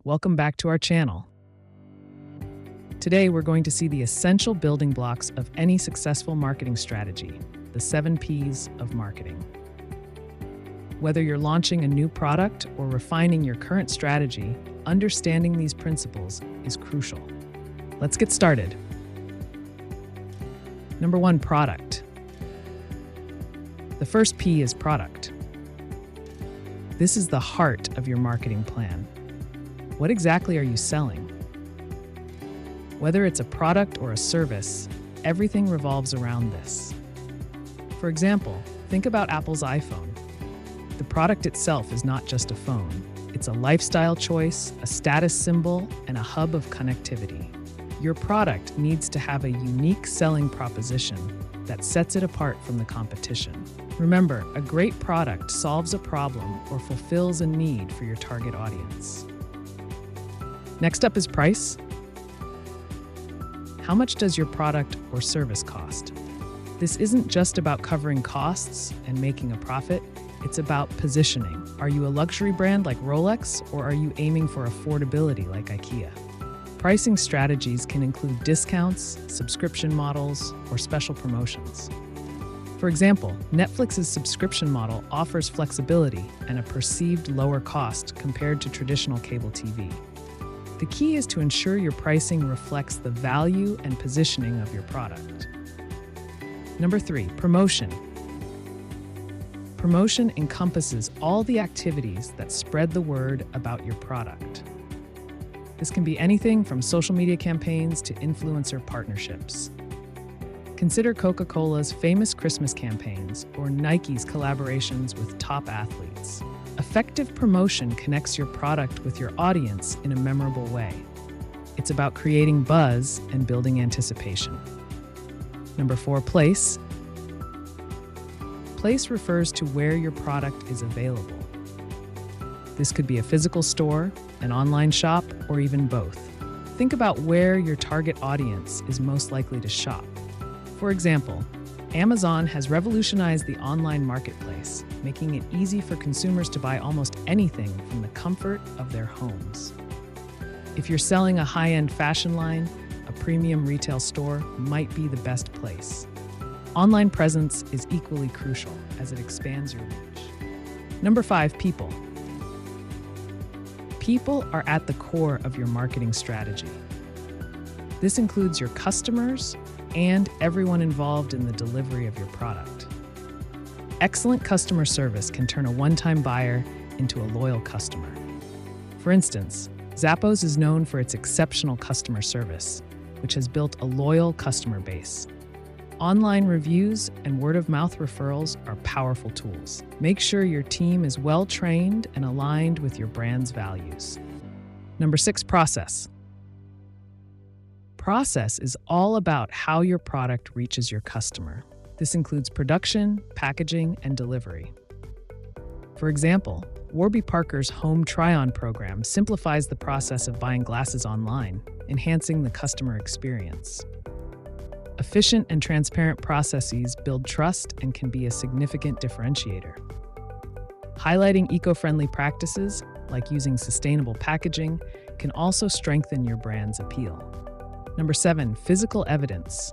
welcome back to our channel. Today we're going to see the essential building blocks of any successful marketing strategy, the 7 Ps of marketing. Whether you're launching a new product or refining your current strategy, understanding these principles is crucial. Let's get started. Number 1, product. The first P is product. This is the heart of your marketing plan. What exactly are you selling? Whether it's a product or a service, everything revolves around this. For example, think about Apple's iPhone. The product itself is not just a phone. It's a lifestyle choice, a status symbol, and a hub of connectivity. Your product needs to have a unique selling proposition that sets it apart from the competition. Remember, a great product solves a problem or fulfills a need for your target audience. Next up is price. How much does your product or service cost? This isn't just about covering costs and making a profit, it's about positioning. Are you a luxury brand like Rolex, or are you aiming for affordability like IKEA? Pricing strategies can include discounts, subscription models, or special promotions. For example, Netflix's subscription model offers flexibility and a perceived lower cost compared to traditional cable TV. The key is to ensure your pricing reflects the value and positioning of your product. Number 3, promotion. Promotion encompasses all the activities that spread the word about your product. This can be anything from social media campaigns to influencer partnerships. Consider Coca-Cola's famous Christmas campaigns or Nike's collaborations with top athletes. Effective promotion connects your product with your audience in a memorable way. It's about creating buzz and building anticipation. Number 4, place. Place refers to where your product is available. This could be a physical store, an online shop, or even both. Think about where your target audience is most likely to shop. For example, Amazon has revolutionized the online marketplace, making it easy for consumers to buy almost anything from the comfort of their homes. If you're selling a high-end fashion line, a premium retail store might be the best place. Online presence is equally crucial as it expands your reach. Number 5, people. People are at the core of your marketing strategy. This includes your customers and everyone involved in the delivery of your product. Excellent customer service can turn a one-time buyer into a loyal customer. For instance, Zappos is known for its exceptional customer service, which has built a loyal customer base. Online reviews and word-of-mouth referrals are powerful tools. Make sure your team is well-trained and aligned with your brand's values. Number 6, process. Process is all about how your product reaches your customer. This includes production, packaging, and delivery. For example, Warby Parker's Home Try-On program simplifies the process of buying glasses online, enhancing the customer experience. Efficient and transparent processes build trust and can be a significant differentiator. Highlighting eco-friendly practices, like using sustainable packaging, can also strengthen your brand's appeal. Number 7, physical evidence.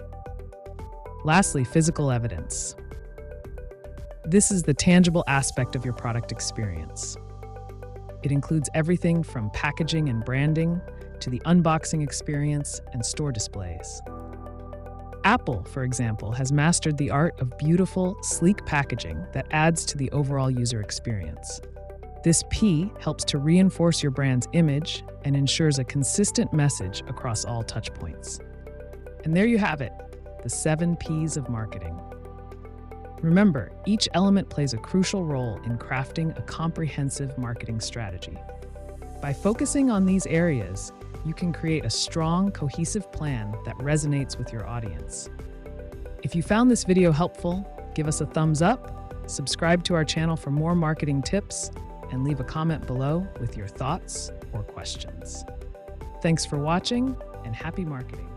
Lastly, physical evidence. This is the tangible aspect of your product experience. It includes everything from packaging and branding to the unboxing experience and store displays. Apple, for example, has mastered the art of beautiful, sleek packaging that adds to the overall user experience. This P helps to reinforce your brand's image and ensures a consistent message across all touchpoints. And there you have it, the 7 Ps of marketing. Remember, each element plays a crucial role in crafting a comprehensive marketing strategy. By focusing on these areas, you can create a strong, cohesive plan that resonates with your audience. If you found this video helpful, give us a thumbs up, subscribe to our channel for more marketing tips, and leave a comment below with your thoughts or questions. Thanks for watching, and happy marketing.